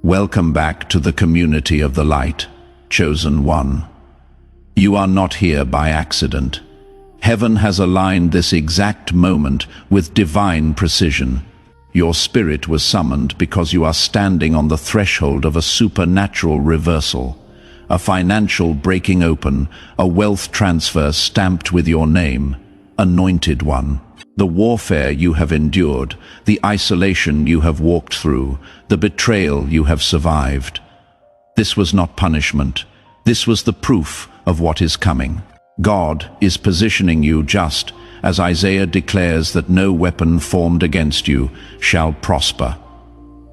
Welcome back to the community of the light, chosen one. You are not here by accident. Heaven has aligned this exact moment with divine precision. Your spirit was summoned because you are standing on the threshold of a supernatural reversal, a financial breaking open, a wealth transfer stamped with your name, Anointed One. The warfare you have endured, the isolation you have walked through, the betrayal you have survived. This was not punishment. This was the proof of what is coming. God is positioning you just as Isaiah declares that no weapon formed against you shall prosper.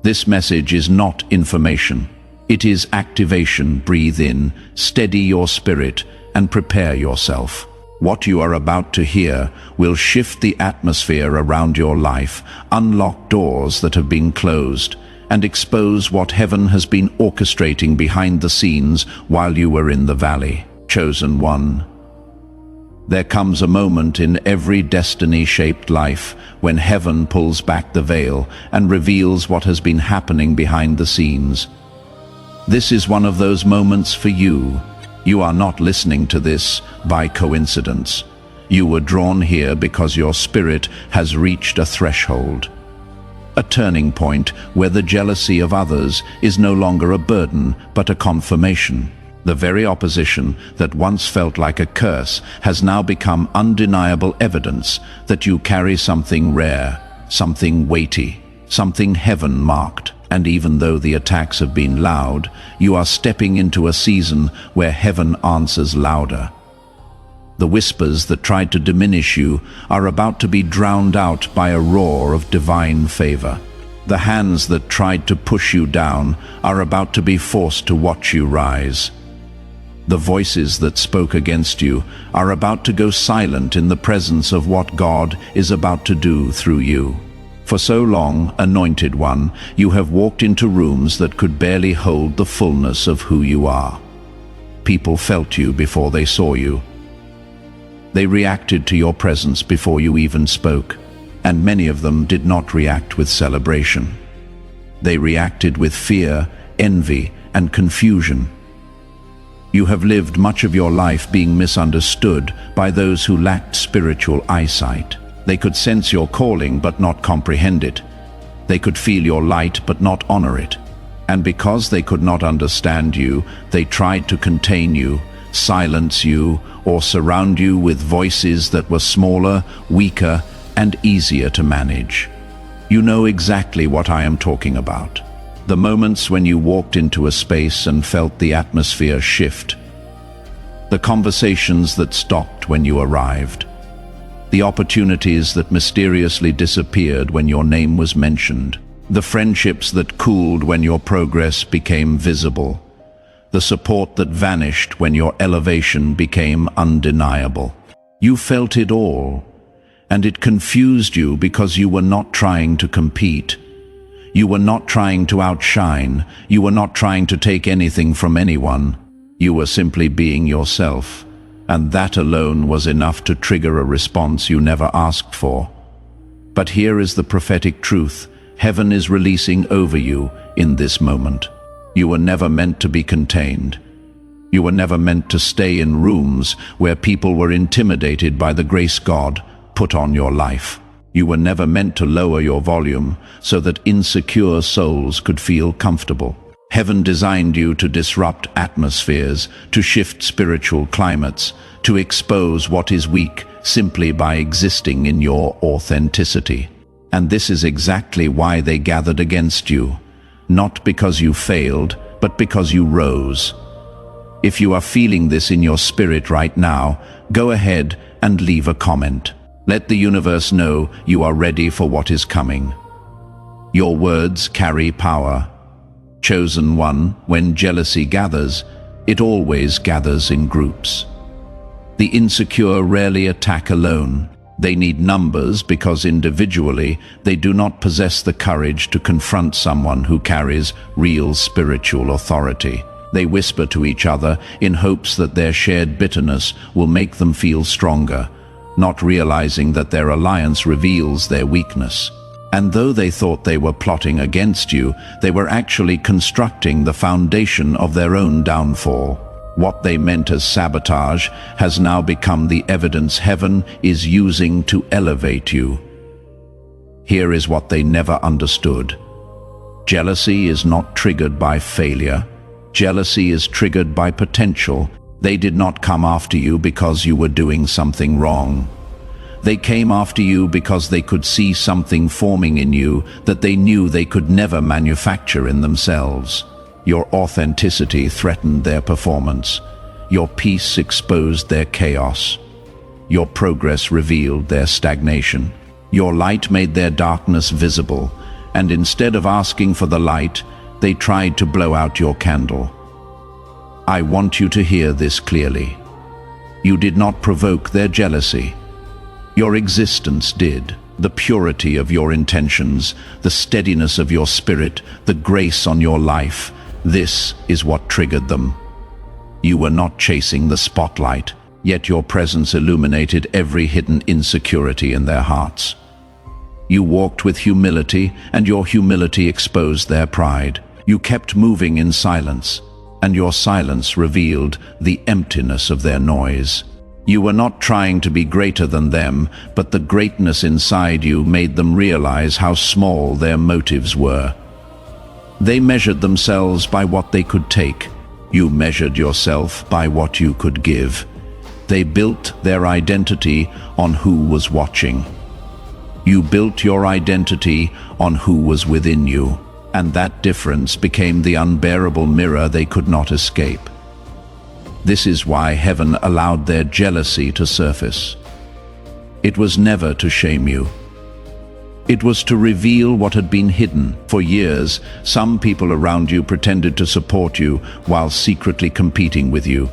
This message is not information. It is activation. Breathe in, steady your spirit, and prepare yourself. What you are about to hear will shift the atmosphere around your life, unlock doors that have been closed, and expose what heaven has been orchestrating behind the scenes while you were in the valley. Chosen one. There comes a moment in every destiny-shaped life when heaven pulls back the veil and reveals what has been happening behind the scenes. This is one of those moments for you. You are not listening to this by coincidence. You were drawn here because your spirit has reached a threshold. A turning point where the jealousy of others is no longer a burden, but a confirmation. The very opposition that once felt like a curse has now become undeniable evidence that you carry something rare, something weighty, something heaven-marked. And even though the attacks have been loud, you are stepping into a season where heaven answers louder. The whispers that tried to diminish you are about to be drowned out by a roar of divine favor. The hands that tried to push you down are about to be forced to watch you rise. The voices that spoke against you are about to go silent in the presence of what God is about to do through you. For so long, Anointed One, you have walked into rooms that could barely hold the fullness of who you are. People felt you before they saw you. They reacted to your presence before you even spoke, and many of them did not react with celebration. They reacted with fear, envy, and confusion. You have lived much of your life being misunderstood by those who lacked spiritual eyesight. They could sense your calling but not comprehend it. They could feel your light but not honor it. And because they could not understand you, they tried to contain you, silence you, or surround you with voices that were smaller, weaker, and easier to manage. You know exactly what I am talking about. The moments when you walked into a space and felt the atmosphere shift. The conversations that stopped when you arrived. The opportunities that mysteriously disappeared when your name was mentioned. The friendships that cooled when your progress became visible. The support that vanished when your elevation became undeniable. You felt it all, and it confused you because you were not trying to compete. You were not trying to outshine. You were not trying to take anything from anyone. You were simply being yourself. And that alone was enough to trigger a response you never asked for. But here is the prophetic truth. Heaven is releasing over you in this moment. You were never meant to be contained. You were never meant to stay in rooms where people were intimidated by the grace God put on your life. You were never meant to lower your volume so that insecure souls could feel comfortable. Heaven designed you to disrupt atmospheres, to shift spiritual climates, to expose what is weak simply by existing in your authenticity. And this is exactly why they gathered against you. Not because you failed, but because you rose. If you are feeling this in your spirit right now, go ahead and leave a comment. Let the universe know you are ready for what is coming. Your words carry power. Chosen one, when jealousy gathers, it always gathers in groups. The insecure rarely attack alone. They need numbers because individually they do not possess the courage to confront someone who carries real spiritual authority. They whisper to each other in hopes that their shared bitterness will make them feel stronger, not realizing that their alliance reveals their weakness. And though they thought they were plotting against you, they were actually constructing the foundation of their own downfall. What they meant as sabotage has now become the evidence heaven is using to elevate you. Here is what they never understood. Jealousy is not triggered by failure. Jealousy is triggered by potential. They did not come after you because you were doing something wrong. They came after you because they could see something forming in you that they knew they could never manufacture in themselves. Your authenticity threatened their performance. Your peace exposed their chaos. Your progress revealed their stagnation. Your light made their darkness visible, and instead of asking for the light, they tried to blow out your candle. I want you to hear this clearly. You did not provoke their jealousy. Your existence did. The purity of your intentions, the steadiness of your spirit, the grace on your life, this is what triggered them. You were not chasing the spotlight, yet your presence illuminated every hidden insecurity in their hearts. You walked with humility, and your humility exposed their pride. You kept moving in silence, and your silence revealed the emptiness of their noise. You were not trying to be greater than them, but the greatness inside you made them realize how small their motives were. They measured themselves by what they could take. You measured yourself by what you could give. They built their identity on who was watching. You built your identity on who was within you, and that difference became the unbearable mirror they could not escape. This is why heaven allowed their jealousy to surface. It was never to shame you. It was to reveal what had been hidden. For years, some people around you pretended to support you while secretly competing with you.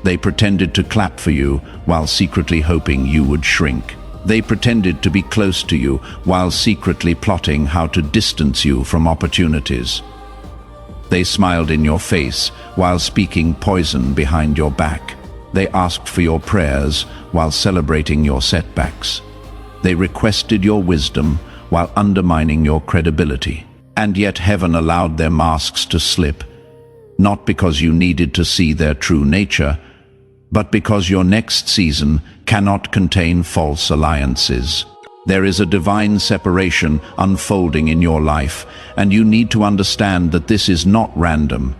They pretended to clap for you while secretly hoping you would shrink. They pretended to be close to you while secretly plotting how to distance you from opportunities. They smiled in your face while speaking poison behind your back. They asked for your prayers while celebrating your setbacks. They requested your wisdom while undermining your credibility. And yet heaven allowed their masks to slip, not because you needed to see their true nature, but because your next season cannot contain false alliances. There is a divine separation unfolding in your life, and you need to understand that this is not random.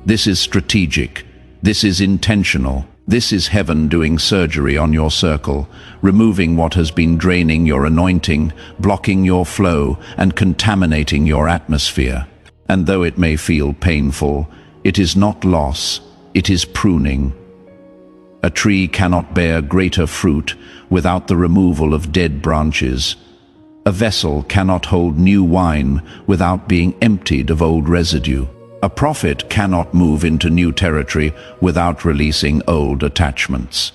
This is strategic. This is intentional. This is heaven doing surgery on your circle, removing what has been draining your anointing, blocking your flow, and contaminating your atmosphere. And though it may feel painful, it is not loss, it is pruning. A tree cannot bear greater fruit without the removal of dead branches. A vessel cannot hold new wine without being emptied of old residue. A prophet cannot move into new territory without releasing old attachments.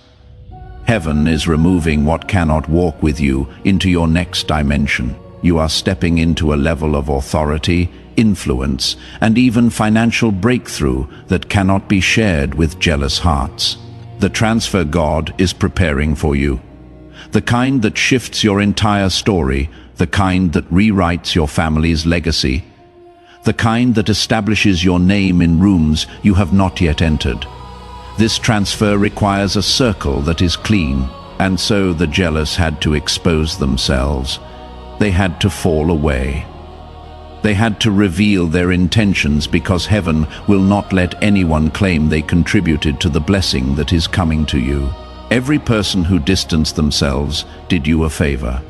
Heaven is removing what cannot walk with you into your next dimension. You are stepping into a level of authority, influence, and even financial breakthrough that cannot be shared with jealous hearts. The transfer God is preparing for you. The kind that shifts your entire story, the kind that rewrites your family's legacy, the kind that establishes your name in rooms you have not yet entered. This transfer requires a circle that is clean, and so the jealous had to expose themselves. They had to fall away. They had to reveal their intentions, because heaven will not let anyone claim they contributed to the blessing that is coming to you. Every person who distanced themselves did you a favor.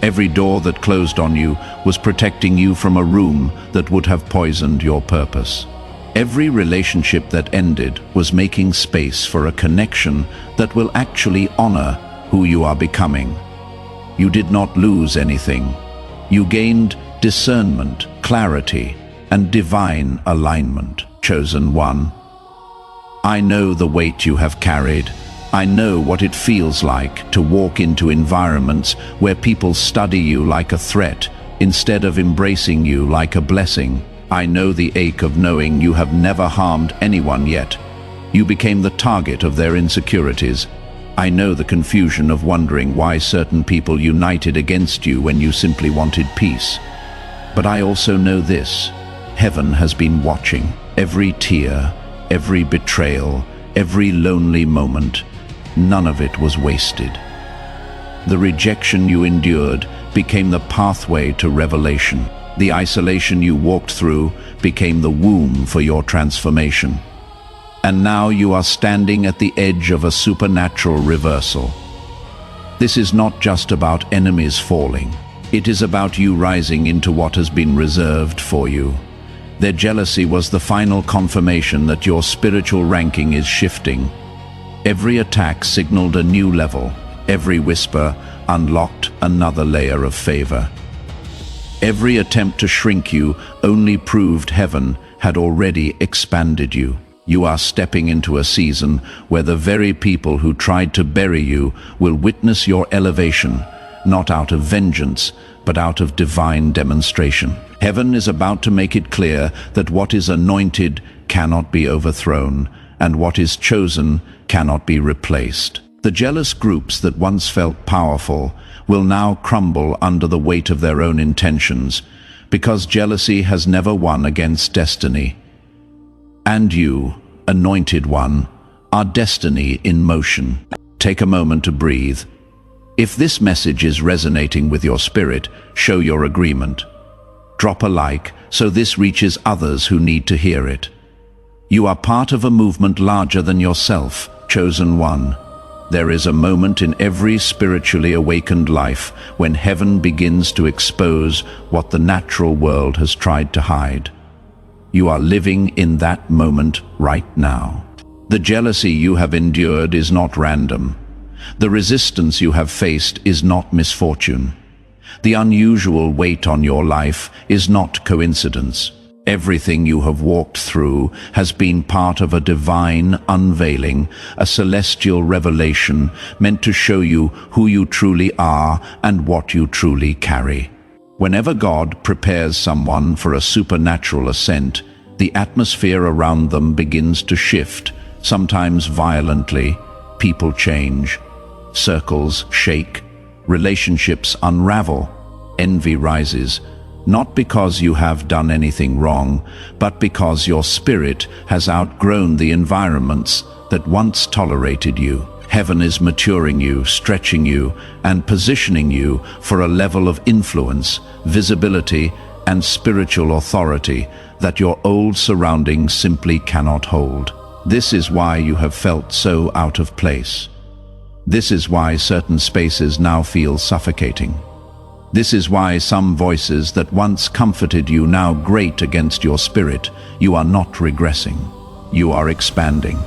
Every door that closed on you was protecting you from a room that would have poisoned your purpose. Every relationship that ended was making space for a connection that will actually honor who you are becoming. You did not lose anything. You gained discernment, clarity, and divine alignment. Chosen one, I know the weight you have carried. I know what it feels like to walk into environments where people study you like a threat instead of embracing you like a blessing. I know the ache of knowing you have never harmed anyone yet. You became the target of their insecurities, I know the confusion of wondering why certain people united against you when you simply wanted peace. But I also know this: heaven has been watching. Every tear, every betrayal, every lonely moment, none of it was wasted. The rejection you endured became the pathway to revelation. The isolation you walked through became the womb for your transformation. And now you are standing at the edge of a supernatural reversal. This is not just about enemies falling. It is about you rising into what has been reserved for you. Their jealousy was the final confirmation that your spiritual ranking is shifting. Every attack signaled a new level. Every whisper unlocked another layer of favor. Every attempt to shrink you only proved heaven had already expanded you. You are stepping into a season where the very people who tried to bury you will witness your elevation, not out of vengeance, but out of divine demonstration. Heaven is about to make it clear that what is anointed cannot be overthrown, and what is chosen cannot be replaced. The jealous groups that once felt powerful will now crumble under the weight of their own intentions, because jealousy has never won against destiny. And you, anointed one, are destiny in motion. Take a moment to breathe. If this message is resonating with your spirit, show your agreement. Drop a like so this reaches others who need to hear it. You are part of a movement larger than yourself, chosen one. There is a moment in every spiritually awakened life when heaven begins to expose what the natural world has tried to hide. You are living in that moment right now. The jealousy you have endured is not random. The resistance you have faced is not misfortune. The unusual weight on your life is not coincidence. Everything you have walked through has been part of a divine unveiling, a celestial revelation meant to show you who you truly are and what you truly carry. Whenever God prepares someone for a supernatural ascent, the atmosphere around them begins to shift, sometimes violently. People change, circles shake, relationships unravel, envy rises, not because you have done anything wrong, but because your spirit has outgrown the environments that once tolerated you. Heaven is maturing you, stretching you, and positioning you for a level of influence, visibility, and spiritual authority that your old surroundings simply cannot hold. This is why you have felt so out of place. This is why certain spaces now feel suffocating. This is why some voices that once comforted you now grate against your spirit. You are not regressing. You are expanding.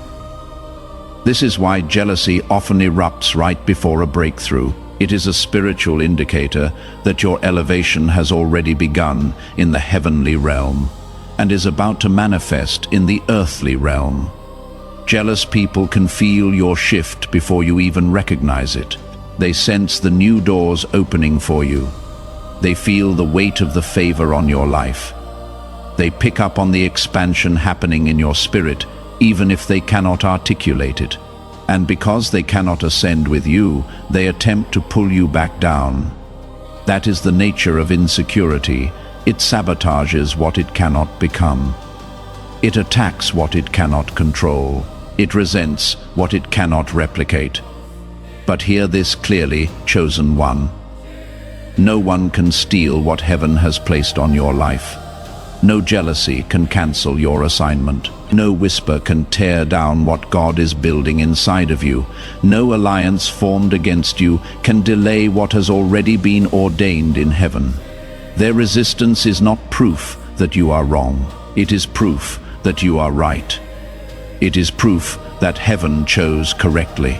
This is why jealousy often erupts right before a breakthrough. It is a spiritual indicator that your elevation has already begun in the heavenly realm and is about to manifest in the earthly realm. Jealous people can feel your shift before you even recognize it. They sense the new doors opening for you. They feel the weight of the favor on your life. They pick up on the expansion happening in your spirit, even if they cannot articulate it. And because they cannot ascend with you, they attempt to pull you back down. That is the nature of insecurity. It sabotages what it cannot become. It attacks what it cannot control. It resents what it cannot replicate. But hear this clearly, chosen one. No one can steal what heaven has placed on your life. No jealousy can cancel your assignment. No whisper can tear down what God is building inside of you. No alliance formed against you can delay what has already been ordained in heaven. Their resistance is not proof that you are wrong. It is proof that you are right. It is proof that heaven chose correctly.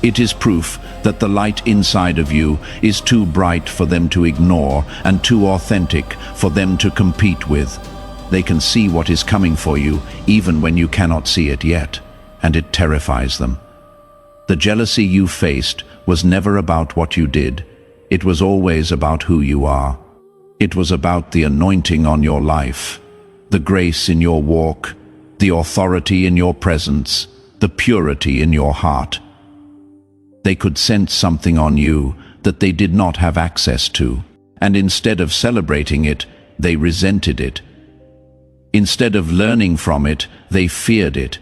It is proof that the light inside of you is too bright for them to ignore and too authentic for them to compete with. They can see what is coming for you even when you cannot see it yet, and it terrifies them. The jealousy you faced was never about what you did. It was always about who you are. It was about the anointing on your life, the grace in your walk, the authority in your presence, the purity in your heart. They could sense something on you that they did not have access to, and instead of celebrating it, they resented it. Instead of learning from it, they feared it.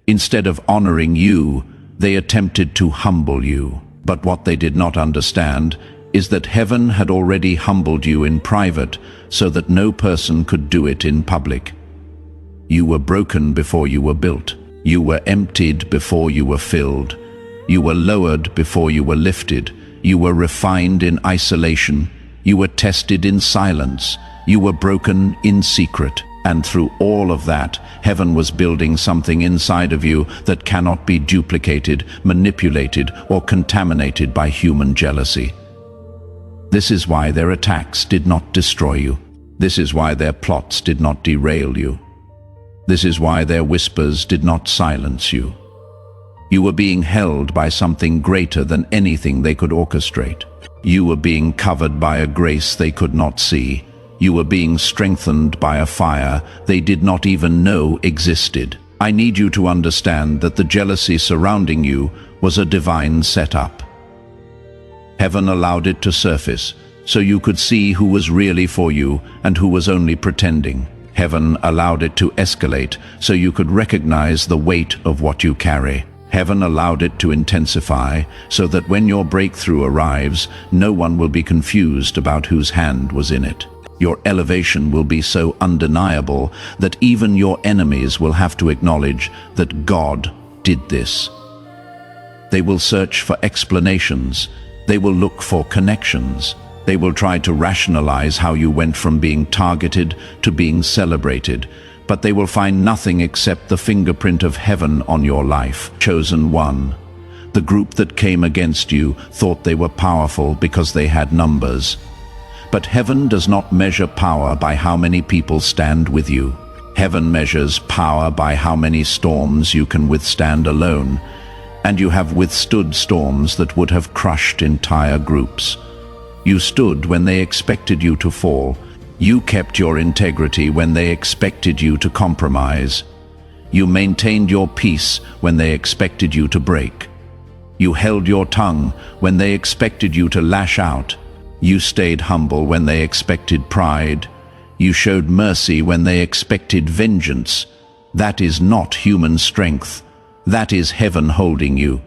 Instead of honoring you, they attempted to humble you. But what they did not understand is that heaven had already humbled you in private so that no person could do it in public. You were broken before you were built. You were emptied before you were filled. You were lowered before you were lifted. You were refined in isolation. You were tested in silence. You were broken in secret. And through all of that, heaven was building something inside of you that cannot be duplicated, manipulated, or contaminated by human jealousy. This is why their attacks did not destroy you. This is why their plots did not derail you. This is why their whispers did not silence you. You were being held by something greater than anything they could orchestrate. You were being covered by a grace they could not see. You were being strengthened by a fire they did not even know existed. I need you to understand that the jealousy surrounding you was a divine setup. Heaven allowed it to surface so you could see who was really for you and who was only pretending. Heaven allowed it to escalate so you could recognize the weight of what you carry. Heaven allowed it to intensify so that when your breakthrough arrives, no one will be confused about whose hand was in it. Your elevation will be so undeniable that even your enemies will have to acknowledge that God did this. They will search for explanations. They will look for connections. They will try to rationalize how you went from being targeted to being celebrated, but they will find nothing except the fingerprint of heaven on your life. Chosen one. The group that came against you thought they were powerful because they had numbers. But heaven does not measure power by how many people stand with you. Heaven measures power by how many storms you can withstand alone. And you have withstood storms that would have crushed entire groups. You stood when they expected you to fall. You kept your integrity when they expected you to compromise. You maintained your peace when they expected you to break. You held your tongue when they expected you to lash out. You stayed humble when they expected pride. You showed mercy when they expected vengeance. That is not human strength. That is heaven holding you.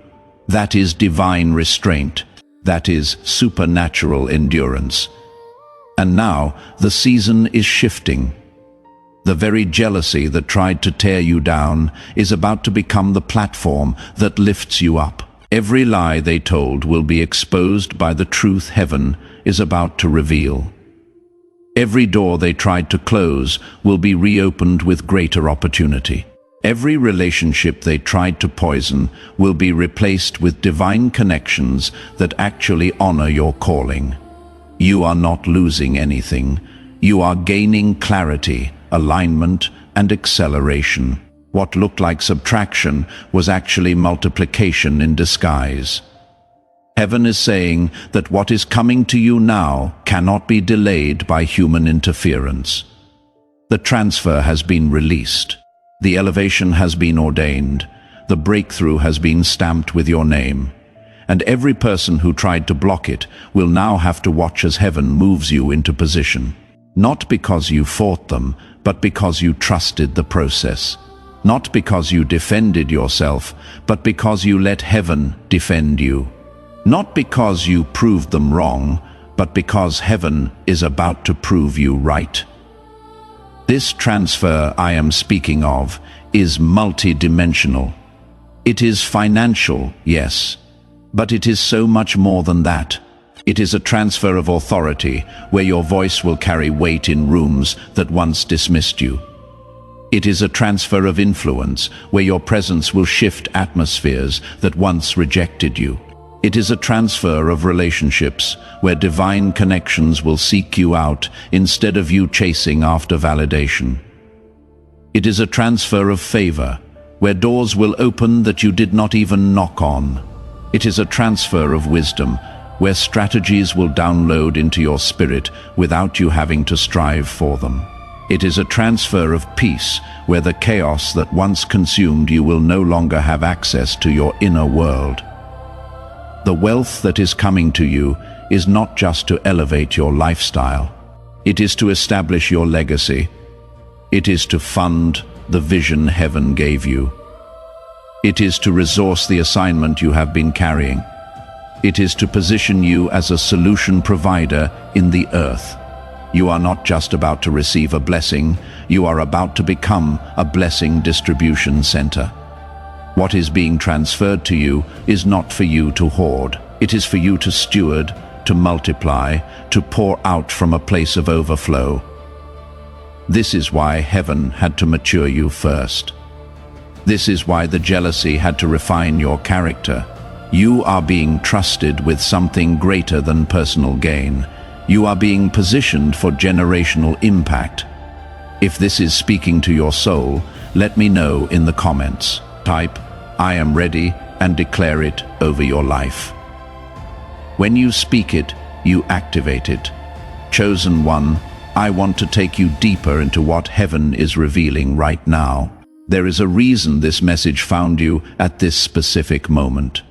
That is divine restraint. That is supernatural endurance. And now the season is shifting. The very jealousy that tried to tear you down is about to become the platform that lifts you up. Every lie they told will be exposed by the truth heaven is about to reveal. Every door they tried to close will be reopened with greater opportunity. Every relationship they tried to poison will be replaced with divine connections that actually honor your calling. You are not losing anything. You are gaining clarity, alignment, and acceleration. What looked like subtraction was actually multiplication in disguise. Heaven is saying that what is coming to you now cannot be delayed by human interference. The transfer has been released. The elevation has been ordained. The breakthrough has been stamped with your name. And every person who tried to block it will now have to watch as heaven moves you into position. Not because you fought them, but because you trusted the process. Not because you defended yourself, but because you let heaven defend you. Not because you proved them wrong, but because heaven is about to prove you right. This transfer I am speaking of is multidimensional. It is financial, yes, but it is so much more than that. It is a transfer of authority where your voice will carry weight in rooms that once dismissed you. It is a transfer of influence where your presence will shift atmospheres that once rejected you. It is a transfer of relationships where divine connections will seek you out instead of you chasing after validation. It is a transfer of favor where doors will open that you did not even knock on. It is a transfer of wisdom where strategies will download into your spirit without you having to strive for them. It is a transfer of peace where the chaos that once consumed you will no longer have access to your inner world. The wealth that is coming to you is not just to elevate your lifestyle. It is to establish your legacy. It is to fund the vision heaven gave you. It is to resource the assignment you have been carrying. It is to position you as a solution provider in the earth. You are not just about to receive a blessing, you are about to become a blessing distribution center. What is being transferred to you is not for you to hoard. It is for you to steward, to multiply, to pour out from a place of overflow. This is why heaven had to mature you first. This is why the jealousy had to refine your character. You are being trusted with something greater than personal gain. You are being positioned for generational impact. If this is speaking to your soul, let me know in the comments. Type, "I am ready," and declare it over your life. When you speak it, you activate it. Chosen one, I want to take you deeper into what heaven is revealing right now. There is a reason this message found you at this specific moment.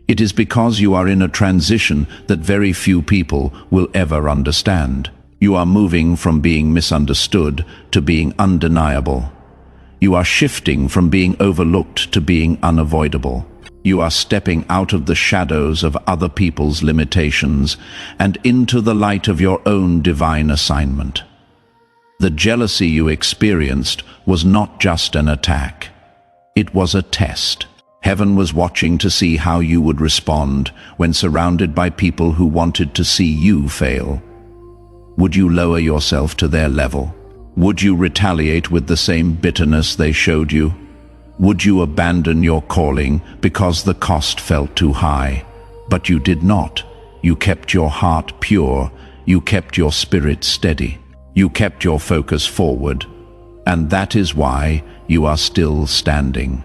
It is because you are in a transition that very few people will ever understand. You are moving from being misunderstood to being undeniable. You are shifting from being overlooked to being unavoidable. You are stepping out of the shadows of other people's limitations and into the light of your own divine assignment. The jealousy you experienced was not just an attack. It was a test. Heaven was watching to see how you would respond when surrounded by people who wanted to see you fail. Would you lower yourself to their level? Would you retaliate with the same bitterness they showed you? Would you abandon your calling because the cost felt too high? But you did not. You kept your heart pure. You kept your spirit steady. You kept your focus forward. And that is why you are still standing.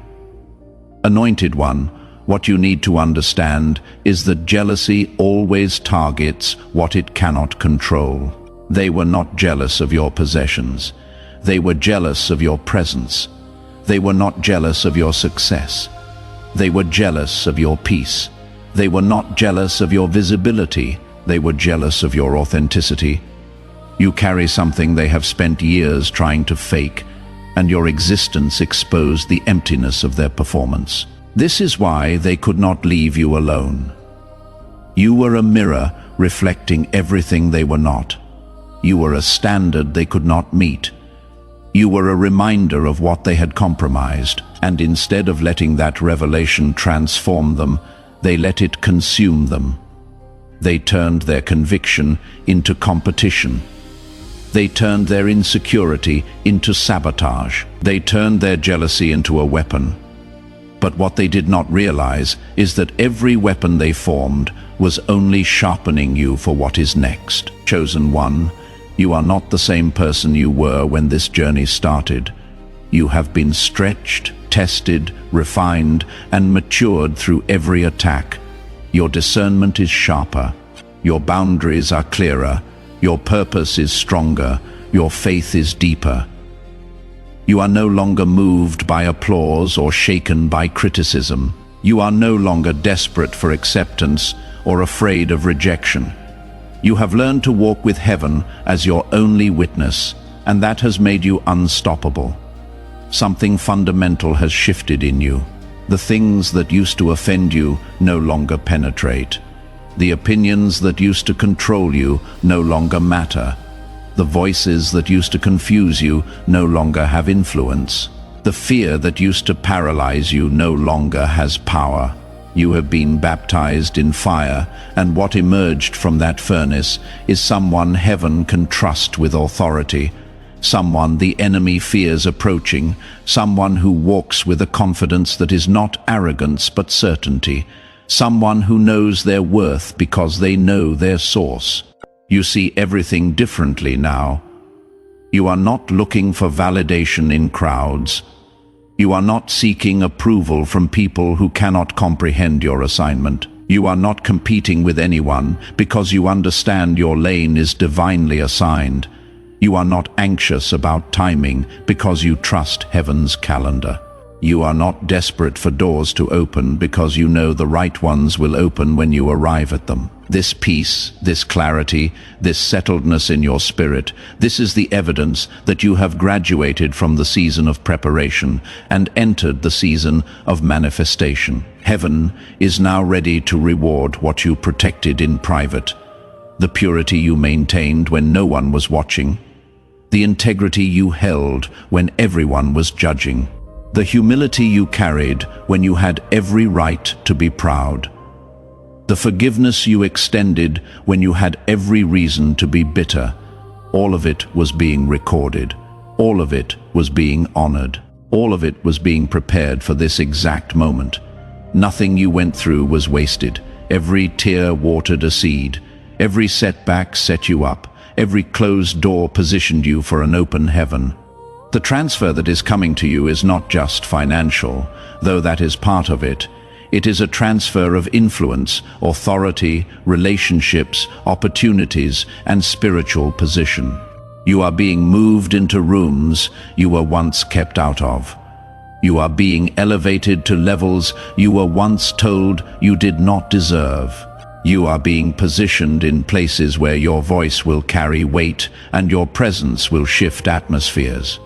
Anointed one, what you need to understand is that jealousy always targets what it cannot control. They were not jealous of your possessions. They were jealous of your presence. They were not jealous of your success. They were jealous of your peace. They were not jealous of your visibility. They were jealous of your authenticity. You carry something they have spent years trying to fake, and your existence exposed the emptiness of their performance. This is why they could not leave you alone. You were a mirror reflecting everything they were not. You were a standard they could not meet. You were a reminder of what they had compromised, and instead of letting that revelation transform them, they let it consume them. They turned their conviction into competition. They turned their insecurity into sabotage. They turned their jealousy into a weapon. But what they did not realize is that every weapon they formed was only sharpening you for what is next. Chosen one, you are not the same person you were when this journey started. You have been stretched, tested, refined, and matured through every attack. Your discernment is sharper. Your boundaries are clearer. Your purpose is stronger. Your faith is deeper. You are no longer moved by applause or shaken by criticism. You are no longer desperate for acceptance or afraid of rejection. You have learned to walk with heaven as your only witness, and that has made you unstoppable. Something fundamental has shifted in you. The things that used to offend you no longer penetrate. The opinions that used to control you no longer matter. The voices that used to confuse you no longer have influence. The fear that used to paralyze you no longer has power. You have been baptized in fire, and what emerged from that furnace is someone heaven can trust with authority, someone the enemy fears approaching, someone who walks with a confidence that is not arrogance but certainty, someone who knows their worth because they know their source. You see everything differently now. You are not looking for validation in crowds. You are not seeking approval from people who cannot comprehend your assignment. You are not competing with anyone because you understand your lane is divinely assigned. You are not anxious about timing because you trust heaven's calendar. You are not desperate for doors to open because you know the right ones will open when you arrive at them. This peace, this clarity, this settledness in your spirit, this is the evidence that you have graduated from the season of preparation and entered the season of manifestation. Heaven is now ready to reward what you protected in private, the purity you maintained when no one was watching, the integrity you held when everyone was judging, the humility you carried when you had every right to be proud, the forgiveness you extended when you had every reason to be bitter. All of it was being recorded. All of it was being honored. All of it was being prepared for this exact moment. Nothing you went through was wasted. Every tear watered a seed. Every setback set you up. Every closed door positioned you for an open heaven. The transfer that is coming to you is not just financial, though that is part of it. It is a transfer of influence, authority, relationships, opportunities, and spiritual position. You are being moved into rooms you were once kept out of. You are being elevated to levels you were once told you did not deserve. You are being positioned in places where your voice will carry weight and your presence will shift atmospheres.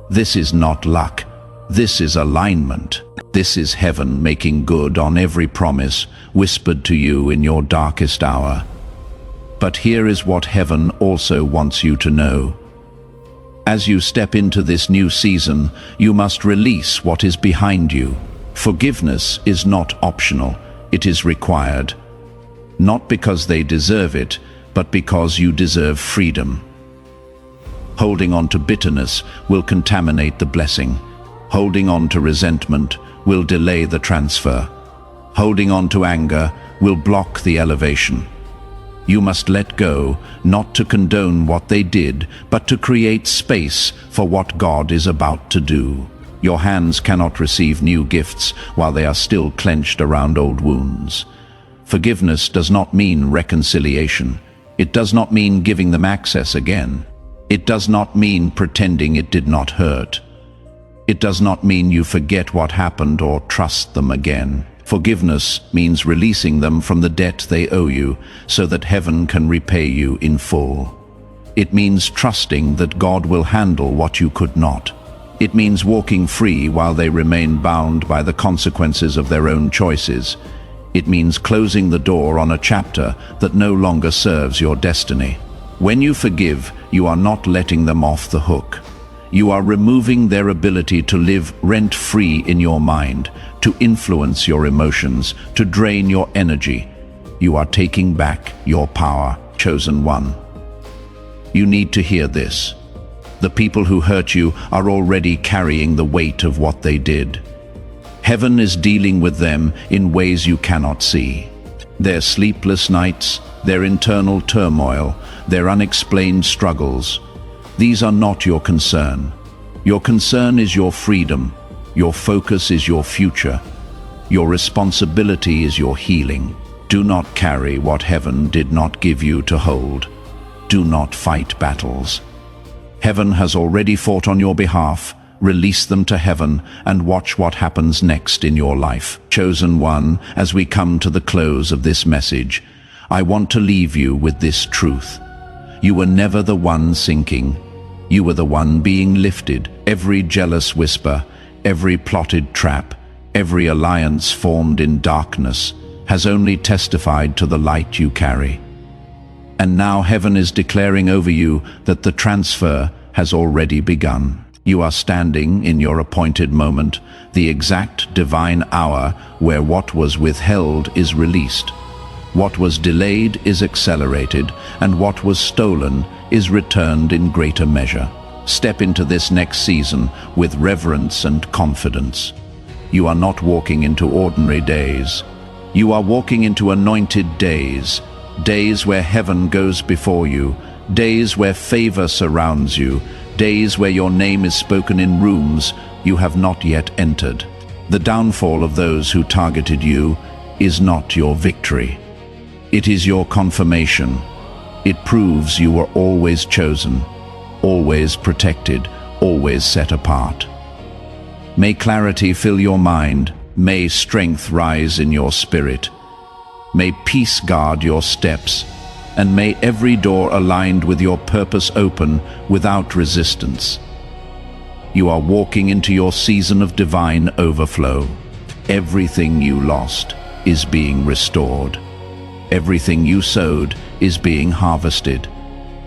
This is not luck. This is alignment. This is heaven making good on every promise whispered to you in your darkest hour. But here is what heaven also wants you to know. As you step into this new season, you must release what is behind you. Forgiveness is not optional, it is required. Not because they deserve it, but because you deserve freedom. Holding on to bitterness will contaminate the blessing. Holding on to resentment will delay the transfer. Holding on to anger will block the elevation. You must let go, not to condone what they did, but to create space for what God is about to do. Your hands cannot receive new gifts while they are still clenched around old wounds. Forgiveness does not mean reconciliation. It does not mean giving them access again. It does not mean pretending it did not hurt. It does not mean you forget what happened or trust them again. Forgiveness means releasing them from the debt they owe you so that heaven can repay you in full. It means trusting that God will handle what you could not. It means walking free while they remain bound by the consequences of their own choices. It means closing the door on a chapter that no longer serves your destiny. When you forgive, you are not letting them off the hook. You are removing their ability to live rent-free in your mind, to influence your emotions, to drain your energy. You are taking back your power, chosen one. You need to hear this. The people who hurt you are already carrying the weight of what they did. Heaven is dealing with them in ways you cannot see. Their sleepless nights, their internal turmoil, their unexplained struggles. These are not your concern. Your concern is your freedom. Your focus is your future. Your responsibility is your healing. Do not carry what heaven did not give you to hold. Do not fight battles. Heaven has already fought on your behalf. Release them to heaven and watch what happens next in your life. Chosen one, as we come to the close of this message, I want to leave you with this truth. You were never the one sinking. You were the one being lifted. Every jealous whisper, every plotted trap, every alliance formed in darkness has only testified to the light you carry. And now heaven is declaring over you that the transfer has already begun. You are standing in your appointed moment, the exact divine hour where what was withheld is released. What was delayed is accelerated, and what was stolen is returned in greater measure. Step into this next season with reverence and confidence. You are not walking into ordinary days. You are walking into anointed days, days where heaven goes before you, days where favor surrounds you, days where your name is spoken in rooms you have not yet entered. The downfall of those who targeted you is not your victory. It is your confirmation. It proves you were always chosen, always protected, always set apart. May clarity fill your mind. May strength rise in your spirit. May peace guard your steps. And may every door aligned with your purpose open without resistance. You are walking into your season of divine overflow. Everything you lost is being restored. Everything you sowed is being harvested.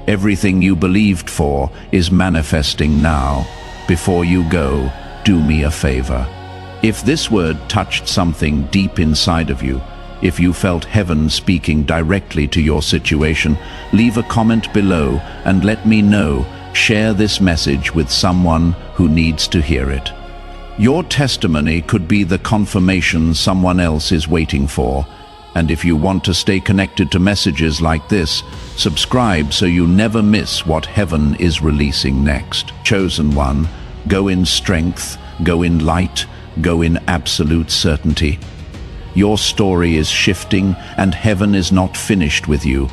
Everything you believed for is manifesting now. Before you go, do me a favor. If this word touched something deep inside of you, if you felt heaven speaking directly to your situation, leave a comment below and let me know. Share this message with someone who needs to hear it. Your testimony could be the confirmation someone else is waiting for. And if you want to stay connected to messages like this, subscribe so you never miss what heaven is releasing next. Chosen one, go in strength, go in light, go in absolute certainty. Your story is shifting and heaven is not finished with you.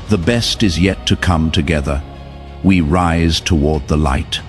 The best is yet to come together. We rise toward the light.